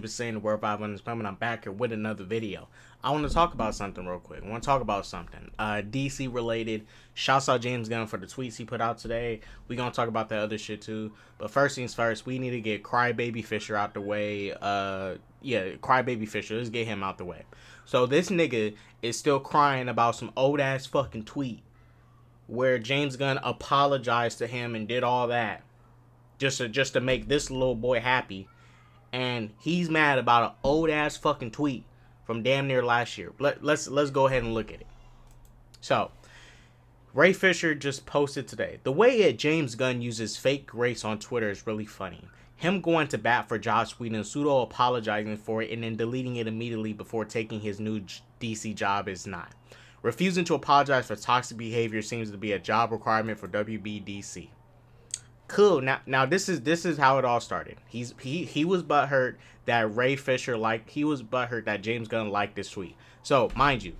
Saying the word 500 spam, and I'm back here with another video. I want to talk about something real quick. I want to talk about something DC related. Shouts out James Gunn for the tweets he put out today. We gonna talk about that other shit too. But first things first, we need to get Crybaby Fisher out the way. Crybaby Fisher. Let's get him out the way. So this nigga is still crying about some old ass fucking tweet where James Gunn apologized to him and did all that just to make this little boy happy. And he's mad about an old ass fucking tweet from damn near last year. Let's go ahead and look at it. So, Ray Fisher just posted today. The way that James Gunn uses fake grace on Twitter is really funny. Him going to bat for Joss Whedon, pseudo apologizing for it, and then deleting it immediately before taking his new DC job is not. Refusing to apologize for toxic behavior seems to be a job requirement for WBDC. Cool. Now this is how it all started. He was butthurt that Ray Fisher he was butthurt that James Gunn liked this tweet. So mind you,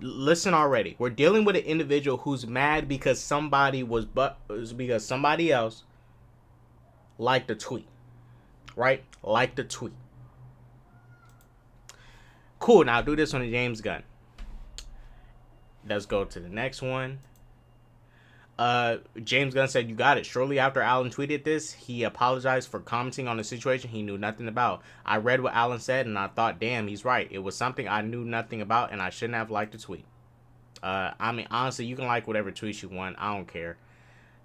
listen already. We're dealing with an individual who's mad because somebody else liked the tweet, right? Liked the tweet. Cool. Now do this on the James Gunn. Let's go to the next one. James Gunn said, "You got it." Shortly after Allen tweeted this, he apologized for commenting on a situation he knew nothing about. "I read what Allen said and I thought, damn, he's right. It was something I knew nothing about and I shouldn't have liked the tweet." I mean, honestly, you can like whatever tweet you want. I don't care.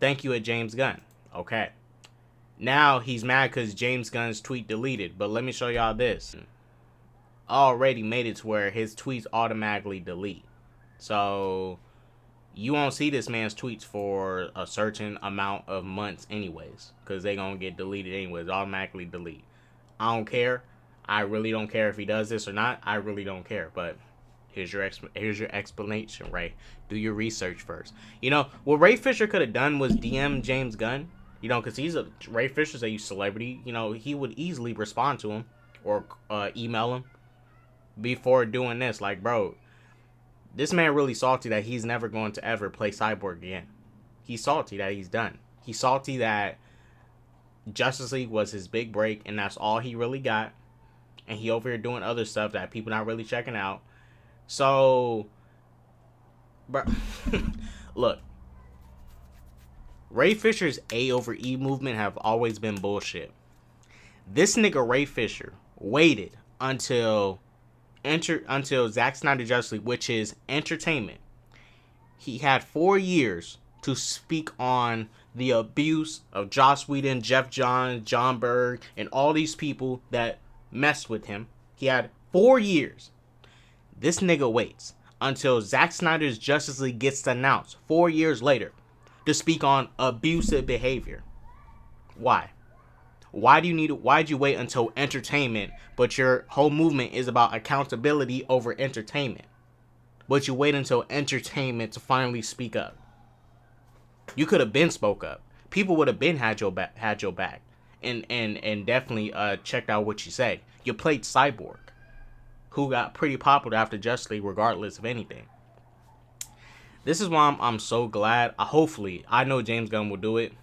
Thank you at James Gunn. Okay. Now he's mad because James Gunn's tweet deleted. But let me show y'all this. Already made it to where his tweets automatically delete. So you won't see this man's tweets for a certain amount of months anyways, because they gonna get deleted anyways, automatically delete. I don't care. I really don't care if he does this or not. I really don't care. But here's your explanation, Ray. Do your research first. You know what Ray Fisher could have done was DM James Gunn. You know, because Ray Fisher's a celebrity. You know, he would easily respond to him or email him before doing this. Like, bro, this man really salty that he's never going to ever play Cyborg again. He's salty that he's done. He's salty that Justice League was his big break and that's all he really got. And he over here doing other stuff that people not really checking out. So, bro, look. Ray Fisher's A over E movement have always been bullshit. This nigga Ray Fisher waited until Zack Snyder Justice League, which is entertainment. He had 4 years to speak on the abuse of Joss Whedon, Jeff Johns, John Berg, and all these people that messed with him. He had 4 years. This nigga waits until Zack Snyder's Justice League gets announced 4 years later to speak on abusive behavior. Why? Why'd you wait until entertainment, but your whole movement is about accountability over entertainment? But you wait until entertainment to finally speak up. You could have been spoke up. People would have been had your back. And definitely checked out what you said. You played Cyborg, who got pretty popular after Justice League regardless of anything. This is why I'm so glad. Hopefully, I know James Gunn will do it.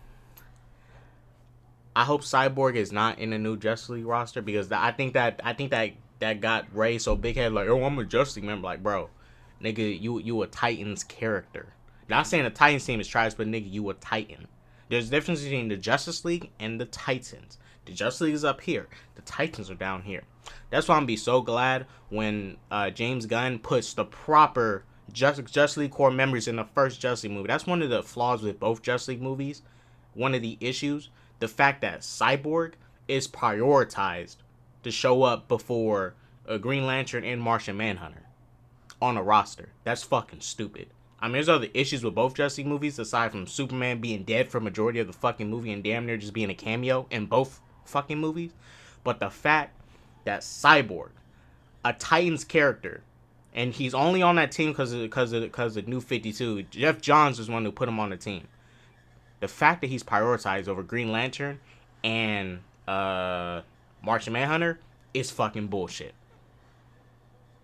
I hope Cyborg is not in the new Justice League roster because I think that got Ray so big head like, oh, I'm a Justice League member. Like, bro, nigga, you a Titans character. Not saying the Titans team is trash, but nigga, you a Titan. There's a difference between the Justice League and the Titans. The Justice League is up here. The Titans are down here. That's why I'm gonna be so glad when James Gunn puts the proper Justice League core members in the first Justice League movie. That's one of the flaws with both Justice League movies. One of the issues. The fact that Cyborg is prioritized to show up before Green Lantern and Martian Manhunter on a roster. That's fucking stupid. I mean, there's other issues with both Justice League movies aside from Superman being dead for majority of the fucking movie and damn near just being a cameo in both fucking movies. But the fact that Cyborg, a Titans character, and he's only on that team because of New 52. Jeff Johns was one who put him on the team. The fact that he's prioritized over Green Lantern and Martian Manhunter is fucking bullshit.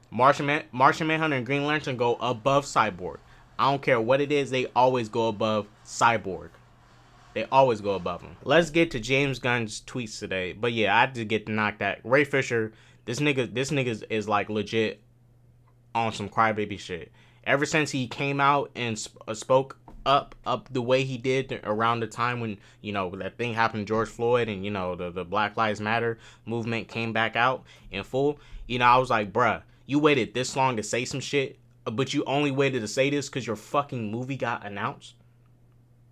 Martian Manhunter and Green Lantern go above Cyborg. I don't care what it is, they always go above Cyborg. They always go above him. Let's get to James Gunn's tweets today. But yeah, I did get to knock that. Ray Fisher, this nigga is like legit on some crybaby shit. Ever since he came out and spoke up the way he did around the time when, you know, that thing happened to George Floyd and, you know, the Black Lives Matter movement came back out in full, you know, I was like, bruh, you waited this long to say some shit, but you only waited to say this because your fucking movie got announced?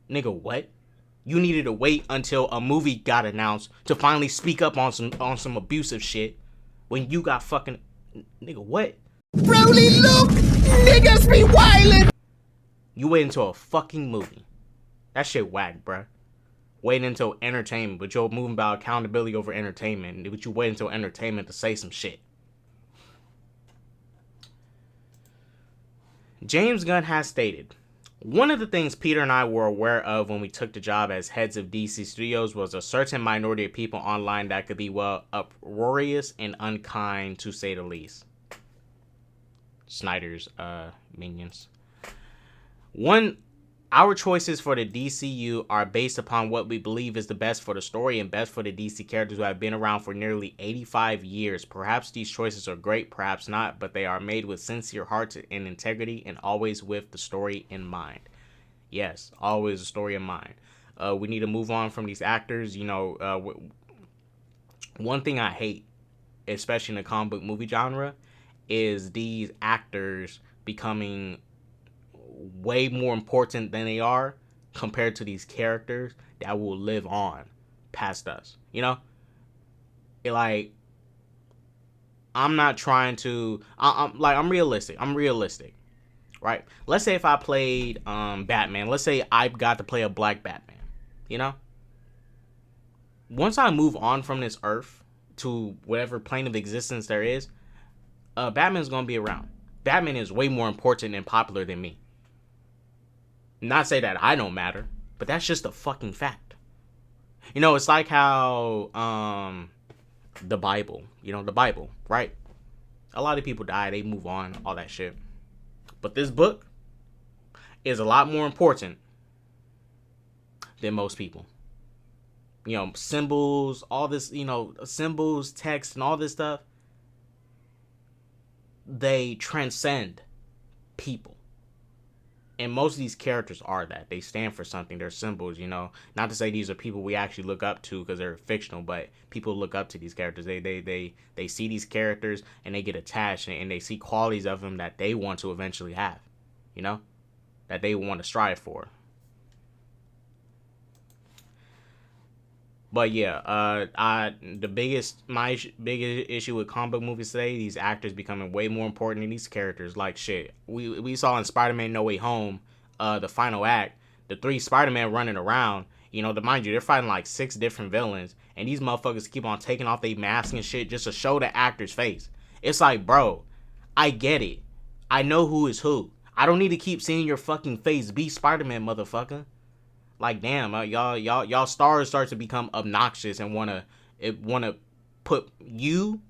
Nigga, what? You needed to wait until a movie got announced to finally speak up on some abusive shit when you got fucking... Nigga, what? Broly, look! Niggas be wildin'! You wait until a fucking movie. That shit whack, bruh. Waiting until entertainment, but you're moving about accountability over entertainment. But you wait until entertainment to say some shit. James Gunn has stated, one of the things Peter and I were aware of when we took the job as heads of DC Studios was a certain minority of people online that could be, well, uproarious and unkind, to say the least. Snyder's minions. Our choices for the DCU are based upon what we believe is the best for the story and best for the DC characters who have been around for nearly 85 years. Perhaps these choices are great, perhaps not, but they are made with sincere hearts and integrity and always with the story in mind. Yes, always the story in mind. We need to move on from these actors. You know, one thing I hate, especially in the comic book movie genre, is these actors becoming way more important than they are compared to these characters that will live on past us. You know, I'm not trying to. I'm realistic. Right? Let's say if I played Batman. Let's say I got to play a black Batman. You know, once I move on from this earth to whatever plane of existence there is, Batman's gonna be around. Batman is way more important and popular than me. Not say that I don't matter, but that's just a fucking fact. You know, it's like how the Bible, right? A lot of people die, they move on, all that shit. But this book is a lot more important than most people. You know, symbols, all this, you know, symbols, text, and all this stuff, they transcend people. And most of these characters are that. They stand for something. They're symbols, you know. Not to say these are people we actually look up to because they're fictional, but people look up to these characters. They see these characters and they get attached and they see qualities of them that they want to eventually have, you know, that they want to strive for. But yeah, my biggest issue with comic book movies today, these actors becoming way more important than these characters. Like shit, we saw in Spider-Man No Way Home, the final act, the 3 Spider-Man running around. You know, mind you, they're fighting like 6 different villains, and these motherfuckers keep on taking off their masks and shit just to show the actor's face. It's like, bro, I get it. I know who is who. I don't need to keep seeing your fucking face. Be Spider-Man, motherfucker. Like, damn, y'all stars start to become obnoxious and wanna put you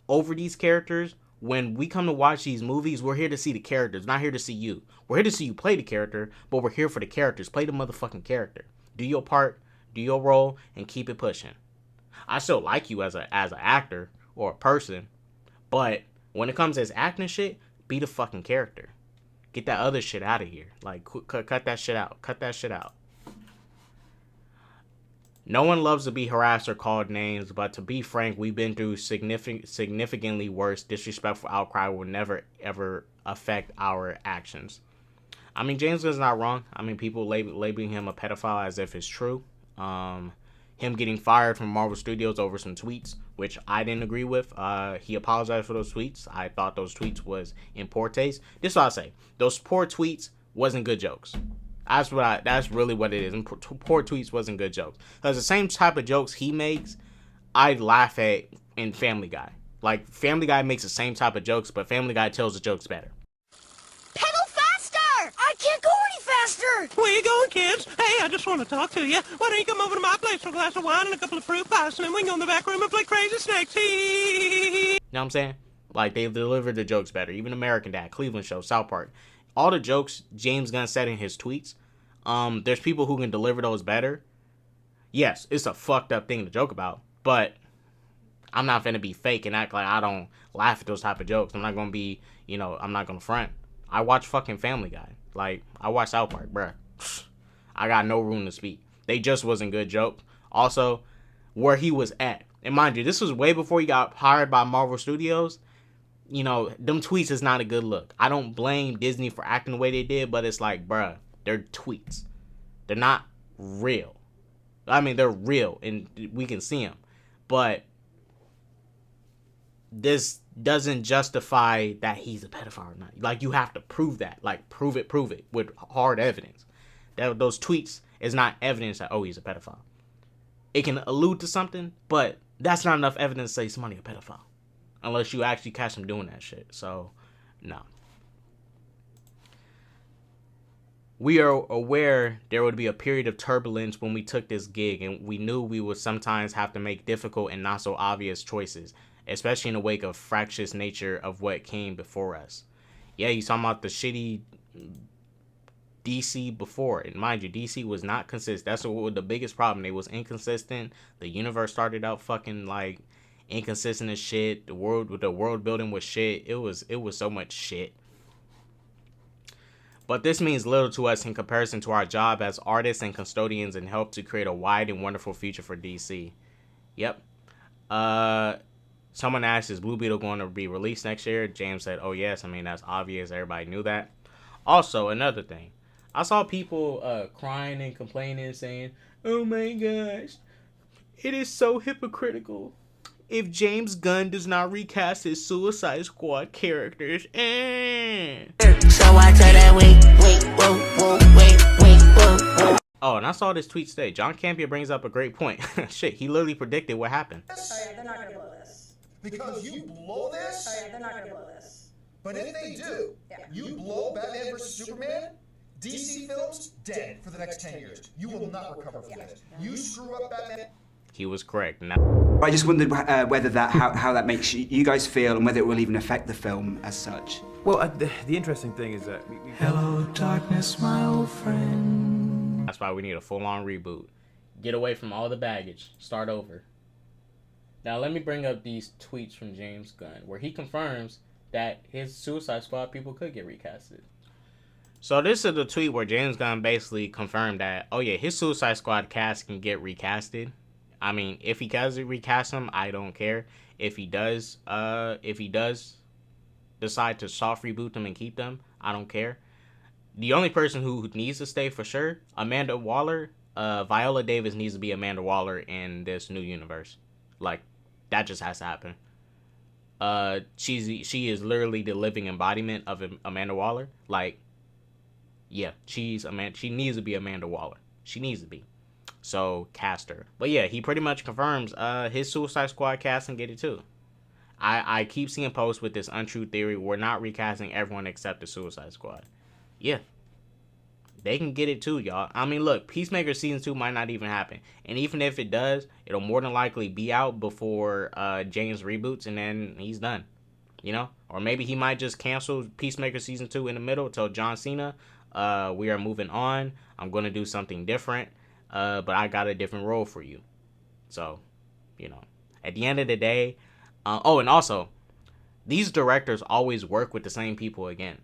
over these characters. When we come to watch these movies, we're here to see the characters, not here to see you. We're here to see you play the character, but we're here for the characters. Play the motherfucking character. Do your part, do your role, and keep it pushing. I still like you as an actor or a person, but when it comes as acting shit, be the fucking character. Get that other shit out of here. Like, cut that shit out. Cut that shit out. No one loves to be harassed or called names, but to be frank, we've been through significantly worse. Disrespectful outcry will never, ever affect our actions. I mean, James Gunn's not wrong. I mean, people labeling him a pedophile as if it's true. Him getting fired from Marvel Studios over some tweets, which I didn't agree with. He apologized for those tweets. I thought those tweets was in poor taste. This is what I say. Those poor tweets wasn't good jokes. That's really what it is. And poor tweets wasn't good jokes. Because the same type of jokes he makes, I laugh at in Family Guy. Like, Family Guy makes the same type of jokes, but Family Guy tells the jokes better. Pedal faster! I can't go any faster! Where you going, kids? Hey, I just want to talk to you. Why don't you come over to my place for a glass of wine and a couple of fruit pies, and then we can go in the back room and play Crazy Snakes. You know what I'm saying? Like, they delivered the jokes better. Even American Dad, Cleveland Show, South Park. All the jokes James Gunn said in his tweets, there's people who can deliver those better. Yes, it's a fucked up thing to joke about, but I'm not finna be fake and act like I don't laugh at those type of jokes. I'm not gonna be, I'm not gonna front. I watch fucking Family Guy. Like, I watch South Park, bruh. I got no room to speak. They just wasn't good jokes. Also, where he was at. And mind you, this was way before he got hired by Marvel Studios. Them tweets is not a good look. I don't blame Disney for acting the way they did, but it's like, bruh, they're tweets. They're not real. I mean, they're real, and we can see them. But this doesn't justify that he's a pedophile or not. Like, you have to prove that. Like, prove it with hard evidence. Those tweets is not evidence that, oh, he's a pedophile. It can allude to something, but that's not enough evidence to say somebody a pedophile. Unless you actually catch him doing that shit. So, no. We are aware there would be a period of turbulence when we took this gig, and we knew we would sometimes have to make difficult and not so obvious choices, especially in the wake of fractious nature of what came before us. Yeah, he's talking about the shitty DC before. And mind you, DC was not consistent. That's what was the biggest problem. They was inconsistent. The universe started out fucking like inconsistent as shit. The world building was shit. It was so much shit. But this means little to us in comparison to our job as artists and custodians and help to create a wide and wonderful future for DC. Yep. Someone asked, is Blue Beetle going to be released next year? James said, oh yes. I mean, that's obvious. Everybody knew that. Also, another thing. I saw people crying and complaining, saying, oh my gosh, it is so hypocritical if James Gunn does not recast his Suicide Squad characters. So I tell that wait. Oh, and I saw this tweet today. John Campia brings up a great point. Shit, he literally predicted what happened. Oh yeah, they're not gonna blow this. Because you blow this? Oh yeah, they're not gonna blow this. But if they do, you blow Batman vs. Superman, DC films, dead for the next 10 years. You will not recover from this. You screw up Batman. He was correct. Now, I just wondered whether how that makes you guys feel and whether it will even affect the film as such. Well, the interesting thing is that... Hello, darkness, my old friend. That's why we need a full-on reboot. Get away from all the baggage. Start over. Now, let me bring up these tweets from James Gunn, where he confirms that his Suicide Squad people could get recasted. So this is the tweet where James Gunn basically confirmed that, oh yeah, his Suicide Squad cast can get recasted. I mean, if he does recast them, I don't care. If he does decide to soft reboot them and keep them, I don't care. The only person who needs to stay for sure, Amanda Waller, Viola Davis needs to be Amanda Waller in this new universe. Like, that just has to happen. She is literally the living embodiment of Amanda Waller. Like, yeah, she needs to be Amanda Waller. She needs to be. So, cast her. But yeah, he pretty much confirms his Suicide Squad cast can get it too. I keep seeing posts with this untrue theory. We're not recasting everyone except the Suicide Squad. Yeah. They can get it too, y'all. I mean, look, Peacemaker Season 2 might not even happen. And even if it does, it'll more than likely be out before James reboots and then he's done. You know? Or maybe he might just cancel Peacemaker Season 2 in the middle, tell John Cena, we are moving on. I'm going to do something different. But I got a different role for you. So, you know, at the end of the day. Oh, and also, these directors always work with the same people again.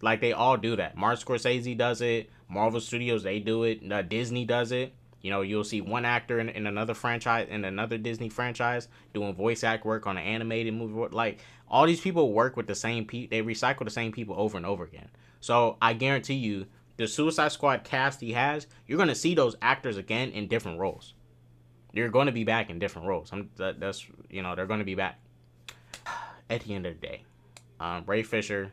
Like, they all do that. Martin Scorsese does it. Marvel Studios, they do it. Disney does it. You know, you'll see one actor in another franchise, in another Disney franchise, doing voice act work on an animated movie. Like, all these people work with the same people. They recycle the same people over and over again. So, I guarantee you, the Suicide Squad cast he has, you're going to see those actors again in different roles. They're going to be back in different roles. That's you know, they're going to be back. At the end of the day, Ray Fisher,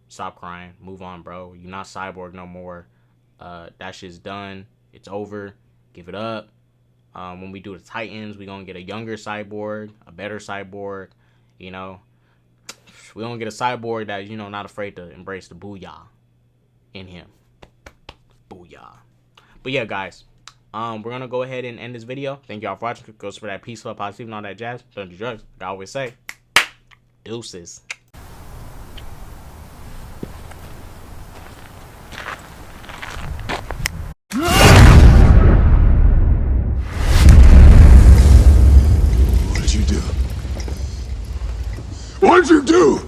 stop crying. Move on, bro. You're not Cyborg no more. That shit's done. It's over. Give it up. When we do the Titans, we're going to get a younger Cyborg, a better Cyborg. You know, we're going to get a Cyborg that, you know, not afraid to embrace the booyah in him. Booyah. But yeah, guys, we're going to go ahead and end this video. Thank y'all for watching. Go spread that peace, love, positivity, and all that jazz. Don't do drugs. Like I always say, deuces. you do?